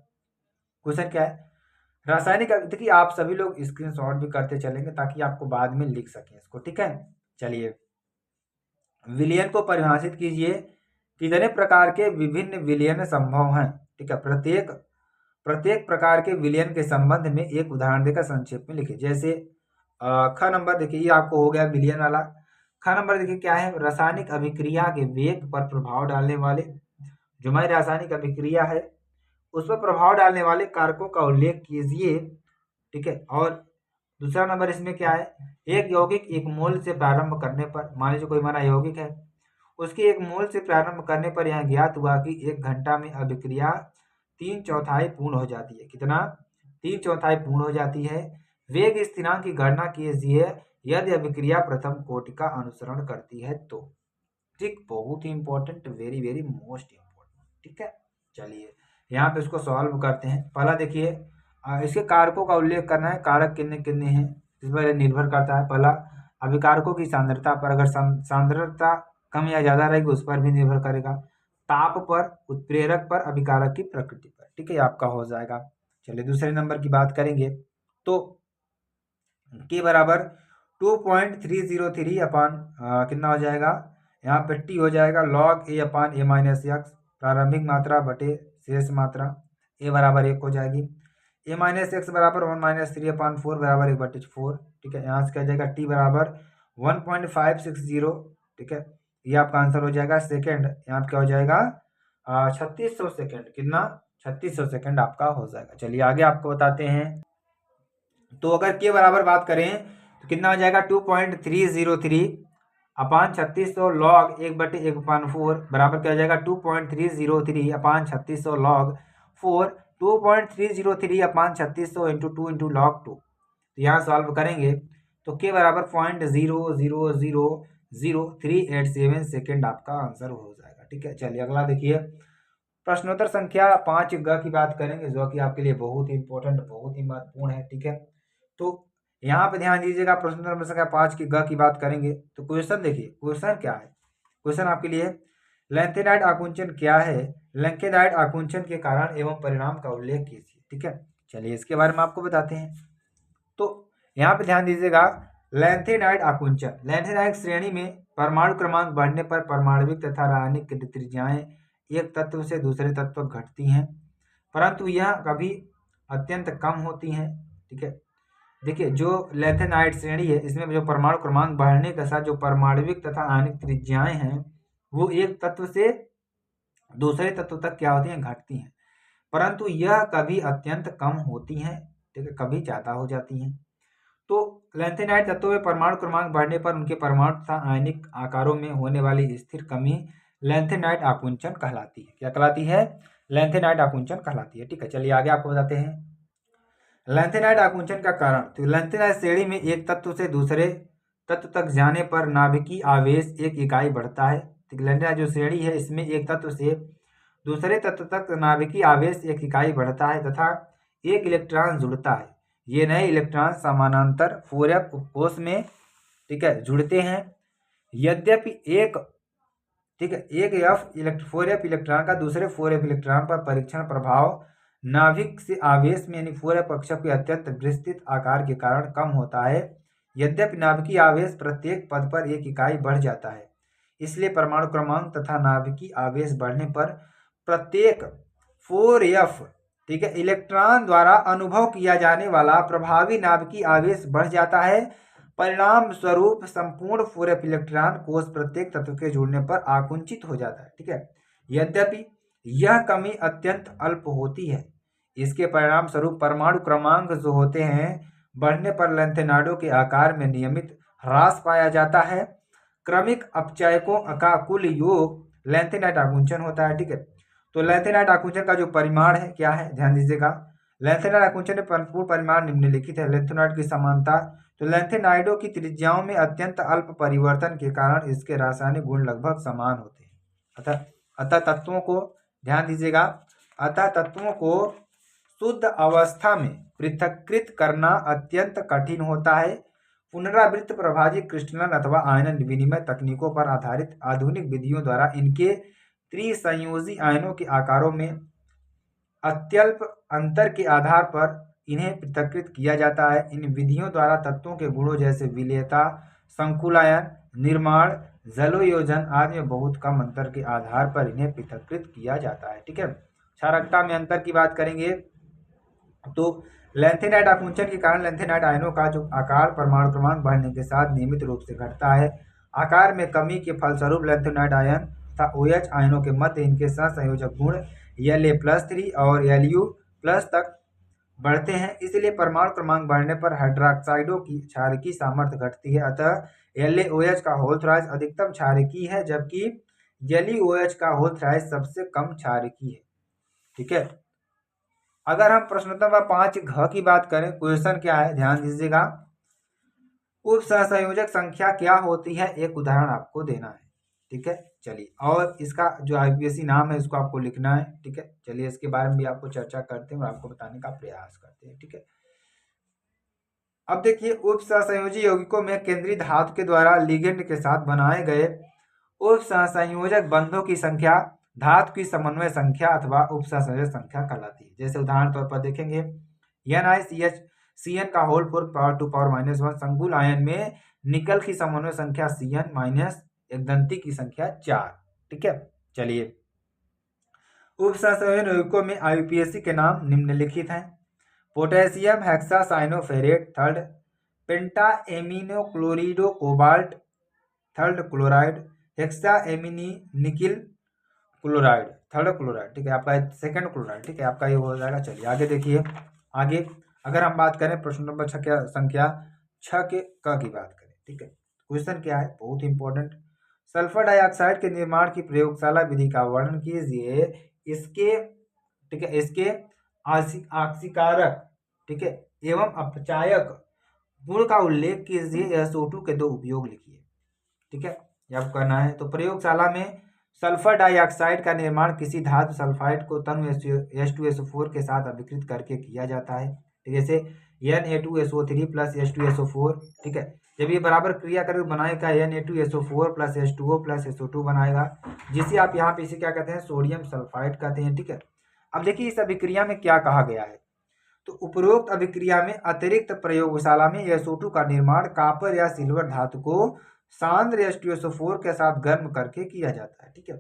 क्वेश्चन क्या है, रासायनिक देखिए आप सभी लोग स्क्रीनशॉट भी करते चलेंगे ताकि आपको बाद में लिख सकें इसको, ठीक है। चलिए, विलयन को परिभाषित कीजिए। कितने प्रकार के विभिन्न विलयन संभव हैं, ठीक है। प्रत्येक प्रत्येक प्रकार के विलयन के संबंध में एक उदाहरण देकर संक्षेप में लिखिए। जैसे ख नंबर देखिए, ये आपको हो गया विलयन वाला। ख नंबर देखिए क्या है, रासायनिक अभिक्रिया के वेग पर प्रभाव डालने वाले, जो हमारी रासायनिक अभिक्रिया है उस पर प्रभाव डालने वाले कारकों का उल्लेख कीजिए, ठीक है। और दूसरा नंबर इसमें क्या है, एक यौगिक एक मोल से प्रारंभ करने पर, मान लीजिए कोई हमारा यौगिक है, उसके एक मोल से प्रारंभ करने पर यह ज्ञात हुआ कि 1 घंटा में अभिक्रिया 3/4 पूर्ण हो जाती है। कितना? 3/4 पूर्ण हो जाती है। वेग स्थिरांक की गणना कीजिए यदि अभिक्रिया प्रथम कोटि का अनुसरण करती है तो। ठीक, बहुत ही important, very very most important, ठीक है। चलिए यहाँ पे इसको सॉल्व करते हैं। पहला देखिए, इसके कारकों का उल्लेख करना है। कारक कितने कितने हैं इस पर निर्भर करता है। पहला, अभिकारकों की सांद्रता पर, अगर सांद्रता कम या ज्यादा रहेगी उस पर भी निर्भर करेगा। ताप पर, उत्प्रेरक पर, अभिकारक की प्रकृति पर, ठीक है, आपका हो जाएगा। चलिए दूसरे नंबर की बात करेंगे तो के बराबर 2.303 अपान कितना हो जाएगा, यहाँ पे टी हो जाएगा log a upon a minus x, प्रारंभिक मात्रा बटे शेष मात्रा, a बराबर 1 हो जाएगी। a माइनस एक्स बराबर 1 माइनस 3 अपान 4 बराबर 1/4, ठीक है। यहाँ से क्या जाएगा, t बराबर 1.560, ठीक है, ये आपका आंसर हो जाएगा। सेकेंड यहाँ पे क्या हो जाएगा, 3600 सेकेंड, कितना, 3600 सेकेंड आपका हो जाएगा। चलिए आगे आपको बताते हैं। तो अगर के बराबर बात करें तो कितना हो जाएगा, 2.303 अपान 3600 लॉग 1/1/4 बराबर क्या हो जाएगा, 2.303 अपान 3600 लॉग 4, 2.303 अपान 3600 इंटू 2 इंटू लॉग 2। तो यहाँ सॉल्व करेंगे तो के बराबर 0.0000387 सेकेंड आपका आंसर हो जाएगा, ठीक है। चलिए अगला देखिए, प्रश्नोत्तर संख्या 5 ग की बात करेंगे जो कि आपके लिए बहुत ही इंपॉर्टेंट, बहुत ही महत्वपूर्ण है, ठीक है। तो यहाँ पे ध्यान दीजिएगा, प्रश्नोत्तर संख्या 5 की ग की बात करेंगे तो क्वेश्चन देखिए, क्वेश्चन क्या है। क्वेश्चन आपके लिए, लैंथेनाइड आकुंचन क्या है, लैंथेनाइड आकुंचन के कारण एवं परिणाम का उल्लेख कीजिए, ठीक है। चलिए इसके बारे में आपको बताते हैं। तो यहाँ पे ध्यान दीजिएगा, लैंथेनाइड आकुंचन, लैंथेनाइड श्रेणी में परमाणु क्रमांक बढ़ने पर परमाणविक तथा रासायनिक त्रिज्याएं एक तत्व से दूसरे तत्व घटती हैं, परंतु यह कभी अत्यंत कम होती हैं, ठीक है। देखिए जो लैंथेनाइड श्रेणी है इसमें जो परमाणु क्रमांक बढ़ने के साथ जो परमाणविक तथा आणविक त्रिज्याएं हैं वो एक तत्व से दूसरे तत्व तक क्या होती हैं, घटती हैं, परंतु यह कभी अत्यंत कम होती हैं, ठीक है, कभी ज्यादा हो जाती हैं। तो लैंथेनाइड तत्वों में परमाणु क्रमांक बढ़ने पर उनके परमाणु तथा आयनिक आकारों में होने वाली स्थिर कमी लैंथेनाइड आकुंचन कहलाती है। क्या कहलाती है, लैंथेनाइड आकुंचन कहलाती है, ठीक है। चलिए आगे आपको बताते हैं लैंथेनाइड आकुंचन का कारण। तो लैंथेनाइड श्रेणी में एक तत्व से दूसरे तत्व तक जाने पर नाभिकीय आवेश 1 इकाई बढ़ता है। तो लैंथेनाइड जो श्रेणी है इसमें एक तत्व से दूसरे तत्व तक नाभिकीय आवेश 1 इकाई बढ़ता है तथा 1 इलेक्ट्रॉन जुड़ता है। ये नए इलेक्ट्रॉन समानांतर 4f कोष में, ठीक है, जुड़ते हैं। यद्यपि एक, ठीक है, एक 4f इलेक्ट्रॉन का दूसरे 4f इलेक्ट्रॉन पर परीक्षण प्रभाव नाभिक से आवेश में यानी 4f कक्षक के अत्यंत विस्तृत आकार के कारण कम होता है। यद्यपि नाभिकीय आवेश प्रत्येक पद पर 1 इकाई बढ़ जाता है, इसलिए परमाणु क्रमांक तथा नाभिकीय आवेश बढ़ने पर प्रत्येक 4f, ठीक है, इलेक्ट्रॉन द्वारा अनुभव किया जाने वाला प्रभावी नाभिकीय आवेश बढ़ जाता है। परिणाम स्वरूप संपूर्ण 4f इलेक्ट्रॉन कोष प्रत्येक तत्व के जुड़ने पर आकुंचित हो जाता है, ठीक है। यद्यपि यह कमी अत्यंत अल्प होती है, इसके परिणाम स्वरूप परमाणु क्रमांक जो होते हैं बढ़ने पर लैंथेनाइडों के आकार में नियमित ह्रास पाया जाता है। क्रमिक अपचयकों का कुल योग लैंथेनाइड आकुंचन होता है, ठीक है। तो लैंथेनाइड आकुंचन का जो परिमाण है क्या है, ध्यान दीजिएगा, लैंथेनाइड आकुंचन में पूर्ण परिमाण निम्नलिखित है। लैंथेनाइड की समानता, तो लैंथेनाइडों की त्रिज्याओं में अत्यंत अल्प परिवर्तन के कारण इसके रासायनिक गुण लगभग समान होते हैं। अतः तत्वों को, ध्यान दीजिएगा, अतः तत्वों को शुद्ध अवस्था में पृथक्कृत करना अत्यंत कठिन होता है। पुनरावृत्त प्रभाजी क्रिस्टलन अथवा आयन विनिमय तकनीकों पर आधारित आधुनिक विधियों द्वारा इनके त्रिसंयोजी आयनों के आकारों में अत्यल्प अंतर के आधार पर इन्हें पृथक्कृत किया जाता है। इन विधियों द्वारा तत्वों के गुणों जैसे विलेयता, संकुलायन, निर्माण, जलोयोजन आदि में बहुत कम अंतर के आधार पर इन्हें पृथक्कृत किया जाता है। ठीक है, क्षारकता में अंतर की बात करेंगे तो लैंथेनाइट आकुंचन के कारण लैंथेनाइट आयनों का जो आकार परमाणु क्रमांक बढ़ने के साथ नियमित रूप से घटता है। आकार में कमी के फलस्वरूप लैंथेनाइट आयन तथा OH आयनों के मध्य इनके सहसंयोजक गुण La+3 और Lu+ तक बढ़ते हैं। इसलिए परमाणु क्रमांक बढ़ने पर हाइड्रोक्साइडों की क्षारकीय सामर्थ्य घटती है। अतः LaOH का होल थ्राइस अधिकतम क्षारकीय है, जबकि LeOH का होल थ्राइस सबसे कम क्षारकीय है। ठीक है, अगर हम प्रश्न नंबर 5 घ की बात करें, क्वेश्चन क्या है ध्यान दीजिएगा। उप सहसंयोजक संख्या क्या होती है, एक उदाहरण आपको देना है। ठीक है, चलिए, और इसका जो IUPAC नाम है इसको आपको लिखना है। ठीक है, चलिए इसके बारे में भी आपको चर्चा करते हैं और आपको बताने का प्रयास करते हैं। ठीक है, अब देखिए उप सहसंयोजी यौगिकों में केंद्रीय धातु के द्वारा लिगेंड के साथ बनाए गए उप सहसंयोजक बंधों की संख्या धातु की समन्वय संख्या अथवा उप सहसंयोजक संख्या कहलाती है। जैसे उदाहरण तौर पर देखेंगे NiCH का होल 4 पावर 2 पावर -1 संकुल आयन में निकल की समन्वय संख्या Cn एक दंती की संख्या 4। ठीक है, चलिए उप सहसंयोजक यौगिकों में IUPAC के नाम निम्नलिखित हैं। Potassium hexacyanoferrate third, penta amino chlorido cobalt third chloride, hexa ammine nickel chloride third chloride. ठीक है, आपका सेकंड क्लोराइड। ठीक है, आपका ये हो जाएगा। चलिए आगे देखिए, आगे अगर हम बात करें प्रश्न नंबर 6 की संख्या 6 के क की बात करें। ठीक है, क्वेश्चन क्या है, बहुत इंपॉर्टेंट। सल्फर डाइऑक्साइड के निर्माण की प्रयोगशाला विधि का वर्णन कीजिए। इसके ठीक है, इसके आक्सीकारक ठीक है एवं अपचायक गुण का उल्लेख कीजिए। SO2 के 2 उपयोग लिखिए। ठीक है, ये आपको करना है। तो प्रयोगशाला में सल्फर डाइऑक्साइड का निर्माण किसी धातु सल्फाइड को तनु H2SO4 के साथ अभिकृत करके किया जाता है। ठीक है, जैसे Na2SO3 प्लस H2SO4। ठीक है, जब ये बराबर क्रिया करके बनाएगा Na2SO4 plus H2O plus SO2 बनाएगा, जिसे आप यहाँ पे इसे क्या कहते हैं, सोडियम सल्फाइड कहते हैं। ठीक है, अब देखिए इस अभिक्रिया में क्या कहा गया है। तो उपरोक्त अभिक्रिया में अतिरिक्त प्रयोगशाला में SO2 का निर्माण कापर या सिल्वर धातु को सांद्र H2SO4 के साथ गर्म करके किया जाता है। ठीक है,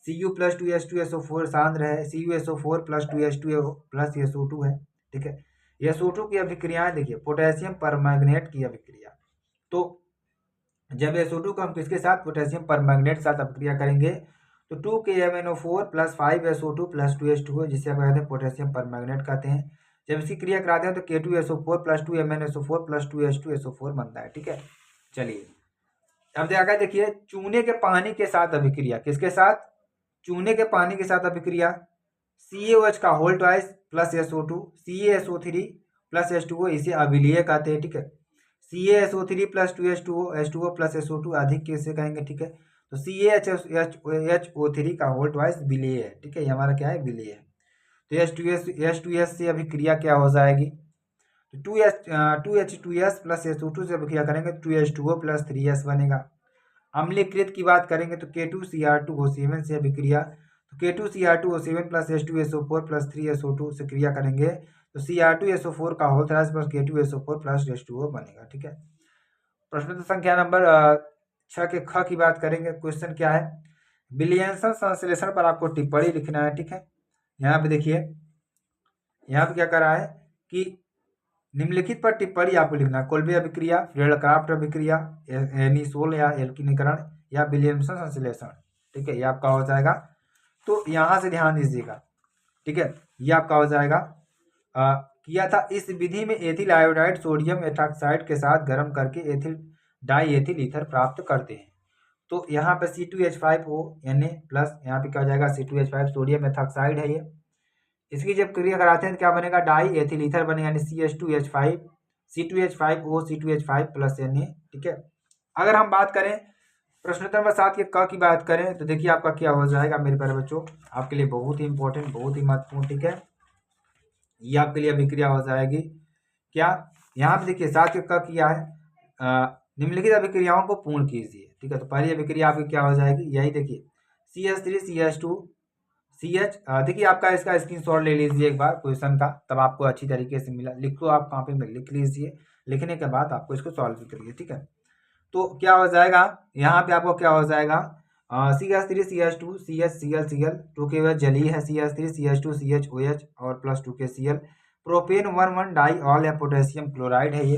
Cu+2H2SO4 सांद्र है, CuSO4+2H2O प्लस SO2 है। ठीक है, SO2 की अभिक्रियाएं देखिए, पोटेशियम परमैंगनेट की अभिक्रिया। तो जब SO2 को हम किसके साथ, पोटेशियम परमैंगनेट के साथ अभिक्रिया करेंगे तो 2KMnO4 plus 5SO2 plus 2H2O, जिसे हम कहते हैं पोटेशियम परमैंगनेट कहते हैं। जब इसकी क्रिया कराते हैं तो K2SO4 plus 2MnSO4 plus 2H2SO4 बनता है। ठीक है, चलिए अब देखा देखिए चूने के पानी के साथ अभिक्रिया, किसके साथ, चूने के पानी के साथ अभिक्रिया। CaOH का whole twice plus SO2 CaSO3 plus H2O, इसे अविलीय कहते हैं। ठीक है, CaSO3 plus 2H2O H2O plus SO2 अधिक किसे कहेंगे। ठीक है, तो CaHO3 का होल ट्वाइस विलेय है। ठीक है, ये हमारा क्या है, विलेय है। तो H2S से अभिक्रिया क्या हो जाएगी, तो 2H2S प्लस SO2 से अभिक्रिया करेंगे 2H2O प्लस 3S बनेगा। अम्लीकृत की बात करेंगे तो K2Cr2O7 से अभिक्रिया, तो K2Cr2O7 plus H2SO4 plus 3SO2 से क्रिया करेंगे तो Cr2SO4 का whole thrice plus K2SO4 plus H2O बनेगा। ठीक है, प्रश्न संख्या नंबर 6 के ख की बात करेंगे। क्वेश्चन क्या है, विलियमसन संश्लेषण पर आपको टिप्पणी लिखना है। ठीक है, यहाँ पे देखिए, यहाँ पे क्या कर रहा है कि निम्नलिखित पर टिप्पणी आपको लिखना है। कोल्बे अभिक्रिया, फ्रेडक्राफ्ट अभिक्रिया, एनिसोल या एल्कीनीकरण या विलियमसन संश्लेषण। ठीक है, ये आपका हो जाएगा। तो यहाँ से ध्यान दीजिएगा। ठीक है, ये आपका हो जाएगा किया था। इस विधि में एथिल आयोडाइड सोडियम एथॉक्साइड के साथ गर्म करके एथिल डाई एथिल ईथर प्राप्त करते हैं। तो यहाँ पे C2H5O Na प्लस, यहाँ पे क्या हो जाएगा, C2H5 सोडियम एथॉक्साइड है ये। इसकी जब क्रिया कराते हैं तो क्या बनेगा, डाई एथिल ईथर बनेगा, यानी CH2H5 C2H5O C2H5 plus Na। ठीक है, अगर हम बात करें प्रश्न नंबर 7 के क की बात करें तो देखिए आपका क्या हो जाएगा मेरे प्यारे बच्चों, आपके लिए बहुत ही इंपॉर्टेंट, बहुत ही महत्वपूर्ण। ठीक है, ये आपके लिए अभिक्रिया हो जाएगी क्या, यहाँ पे देखिए 7 के क किया है, निम्नलिखित अभिक्रियाओं को पूर्ण कीजिए। ठीक है, तो पहली अभिक्रिया आपकी क्या हो जाएगी, यही देखिए CH3 CH2 CH देखिए आपका इसका स्क्रीनशॉट ले लीजिए एक बार क्वेश्चन का, तब आपको अच्छी तरीके से मिला। लिख लो, आप कॉपी में लिख लीजिए, लिखने के बाद आपको इसको सॉल्व भी करिए, ठीक है। तो क्या हो जाएगा यहाँ पे आपको, क्या हो जाएगा CH3 CH2 CH Cl Cl 2 के वजह जली है, CH3 CH2 CHOH और प्लस 2 के Cl, प्रोपेन 1,1 डाई ऑल या पोटेशियम क्लोराइड है ये,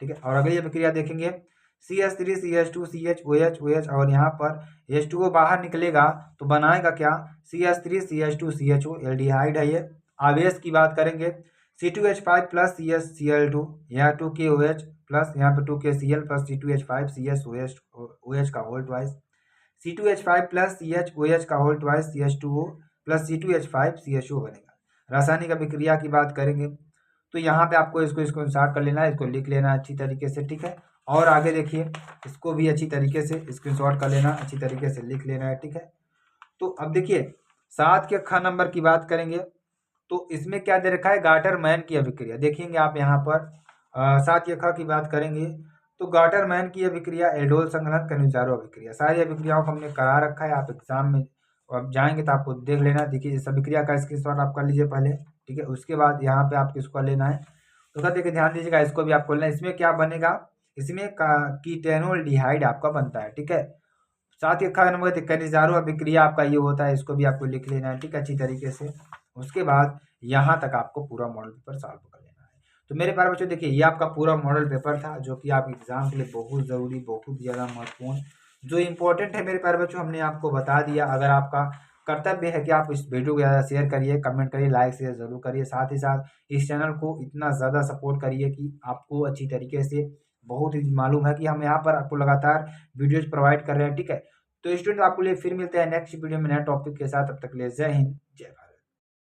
ठीक है। और अगली अभिक्रिया देखेंगे CH3 CH2 CHOH OH और यहाँ पर H2O बाहर निकलेगा तो बनाएगा क्या, CH3 CH2 CHO एल्डिहाइड है ये। आवेश की बात करेंगे C2H5 प्लस CH यहाँ 2 के OH प्लस यहाँ पे 2 के Cl प्लस C2H5 CH का whole twice, C2H5 plus CHOH का whole twice CH2O plus C2H5 CHO बनेगा। रासायनिक अभिक्रिया की बात करेंगे तो यहाँ पे आपको इसको स्क्रीनशॉट कर लेना है, इसको लिख लेना है अच्छी तरीके से, ठीक है। और आगे देखिए इसको भी अच्छी तरीके से स्क्रीनशॉट कर लेना, अच्छी तरीके से लिख लेना है, ठीक है। तो अब देखिए 7 के ख नंबर की बात करेंगे तो इसमें क्या दे रखा है, गार्टर मैन की अभिक्रिया देखेंगे आप यहाँ पर 7 के ख की बात करेंगे तो गार्टर मैन की अभिक्रिया एल्डोल संघनन कनिजारो अभिक्रिया, सारी अभिक्रियाओं को हमने करा रखा है। आप एग्जाम में अब जाएंगे तो आपको देख लेना, देखिए इस अभिक्रिया का स्क्रीनशॉट आप कर लीजिए पहले, ठीक है। उसके बाद यहाँ पे आपको इसको लेना है, तो क्या देखिए ध्यान दीजिएगा, इसको भी आपको लेना है। इसमें क्या बनेगा, इसमें कीटेनोल्डिहाइड आपका बनता है, ठीक है। साथ ही खा नंबर कनिजारो अभिक्रिया आपका ये होता है, इसको भी आपको लिख लेना है, ठीक है, अच्छी तरीके से। उसके बाद यहाँ तक आपको पूरा मॉडल पेपर सॉल्व कर लेना है। तो मेरे प्यारे बच्चों देखिए ये आपका पूरा मॉडल पेपर था जो कि आप एग्जाम के लिए बहुत ज़रूरी, बहुत ज़्यादा महत्वपूर्ण, जो इम्पोर्टेंट है मेरे प्यारे बच्चों हमने आपको बता दिया। अगर आपका कर्तव्य है कि आप इस वीडियो को ज़्यादा शेयर करिए, कमेंट करिए, लाइक शेयर जरूर करिए, साथ ही साथ इस चैनल को इतना ज़्यादा सपोर्ट करिए कि आपको अच्छी तरीके से बहुत ही मालूम है कि हम यहाँ पर आपको लगातार वीडियोज प्रोवाइड कर रहे हैं, ठीक है। तो स्टूडेंट आपको लिए फिर मिलते हैं नेक्स्ट वीडियो में नए टॉपिक के साथ, तब तक के लिए जय हिंद जय भारत।